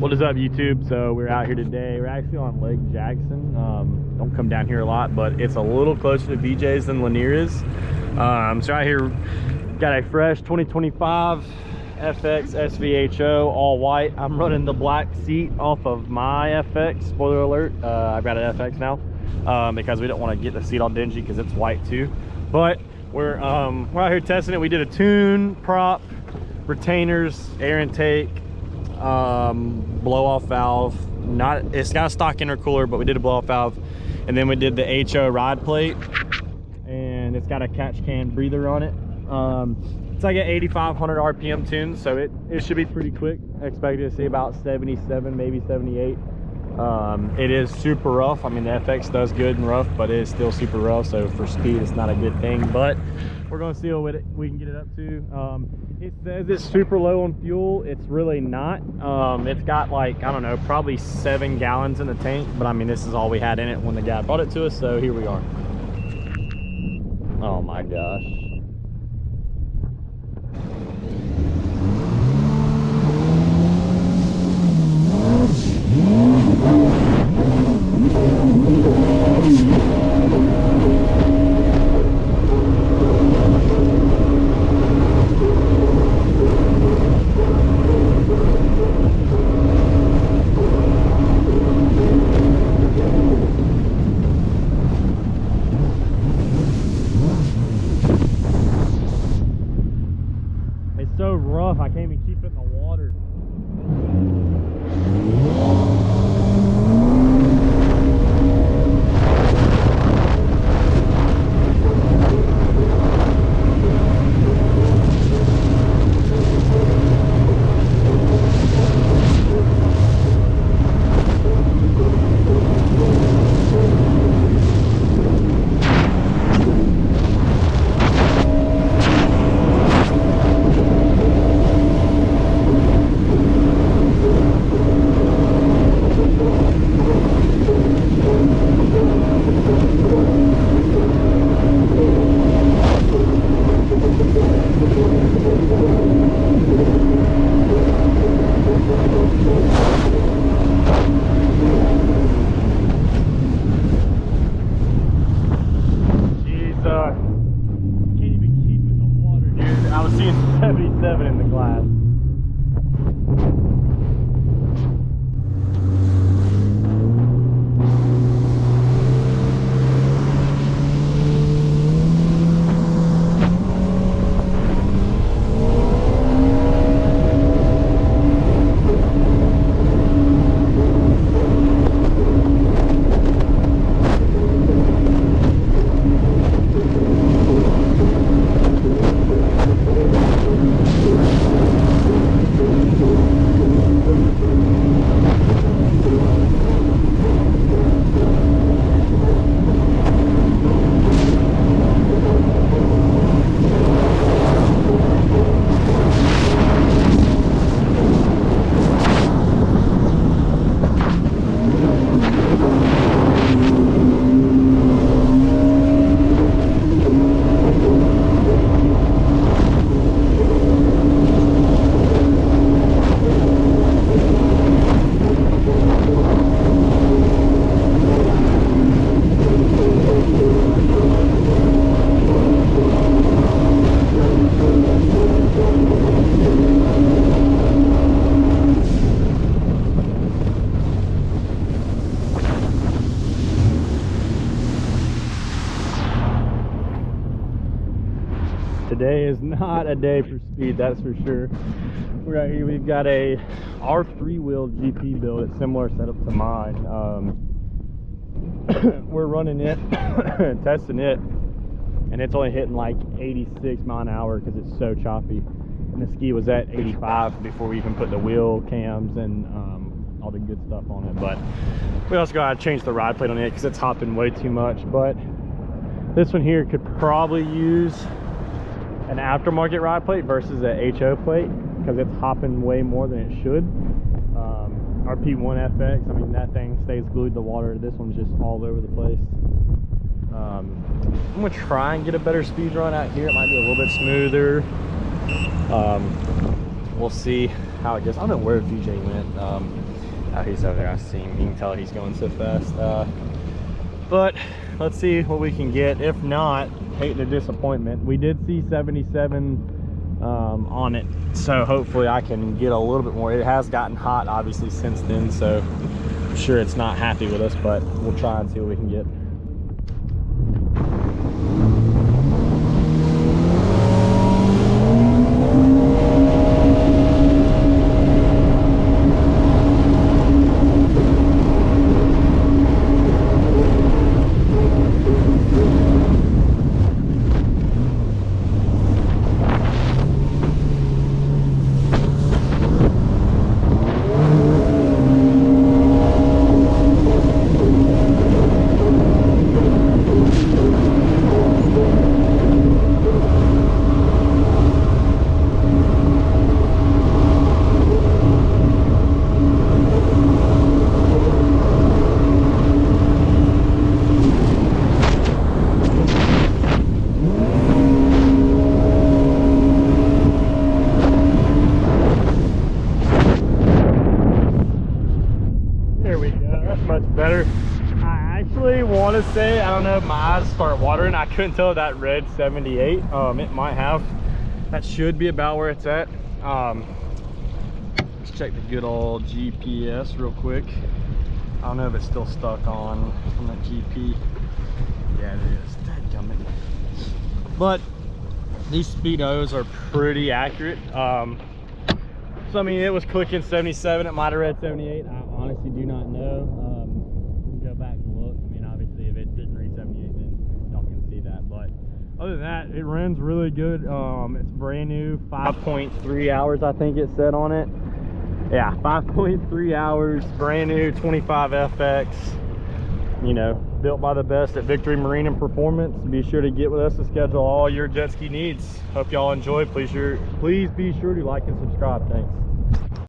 What is up, YouTube? So we're out here today. We're actually on Lake Jackson. Don't come down here a lot, but it's a little closer to BJ's than Lanier is. So out here, got a fresh 2025 Fx Svho all white. I'm running the black seat off of my FX. Spoiler alert, I've got an FX now because we don't want to get the seat all dingy because it's white too. But we're out here testing it. We did a tune, prop, retainers, air intake, blow off valve. It's got a stock intercooler, but we did a blow off valve, and then we did the HO ride plate, and it's got a catch can breather on it. It's like an 8,500 RPM tune, so it should be pretty quick. I expected to see about 77, maybe 78. It is super rough. I mean, the FX does good and rough, but it is still super rough, so for speed it's not a good thing. But we're going to see what we can get it up to. It says it's super low on fuel. It's really not. It's got like, I don't know, probably 7 gallons in the tank, but I mean, this is all we had in it when the guy brought it to us, so here we are. Oh my gosh. It's so rough, I can't even keep it in the water. Can't even keep it in the water, dude. I was seeing 77 in the glass. Today is not a day for speed, that's for sure. We're out here, we've got a R3 wheel GP build, it's similar setup to mine. We're running it, testing it, and it's only hitting like 86 mile an hour because it's so choppy. And the ski was at 85 before we even put the wheel cams and all the good stuff on it. But we also gotta change the ride plate on it because it's hopping way too much. But this one here could probably use an aftermarket ride plate versus a HO plate because it's hopping way more than it should. Our P1 FX, I mean, that thing stays glued to the water. This one's just all over the place. I'm gonna try and get a better speed run out here. It might be a little bit smoother. We'll see. how it goes. I don't know where VJ went. Oh, he's over there. I see him. You can tell he's going so fast. But let's see what we can get. If not, hate the disappointment. We did see 77 on it, so hopefully I can get a little bit more. It has gotten hot obviously since then, so I'm sure it's not happy with us, but we'll try and see what we can get. Better. I actually want to say, I don't know if my eyes start watering. I couldn't tell that red 78. It might have. That should be about where it's at. Let's check the good old GPS real quick. I don't know if it's still stuck on that GP. Yeah, it is. Dadgummit. But these speedos are pretty accurate. So I mean, it was clicking 77. It might have read 78. I honestly do not know. Go back and look. I mean, obviously, if it didn't read 78, then y'all can see that. But other than that, it runs really good. It's brand new, 5.3 hours, I think it said on it. Yeah, 5.3 hours, brand new, 25 FX. You know, built by the best at Victory Marine and Performance. Be sure to get with us to schedule all your jet ski needs. Hope y'all enjoy. Please be sure to like and subscribe. Thanks.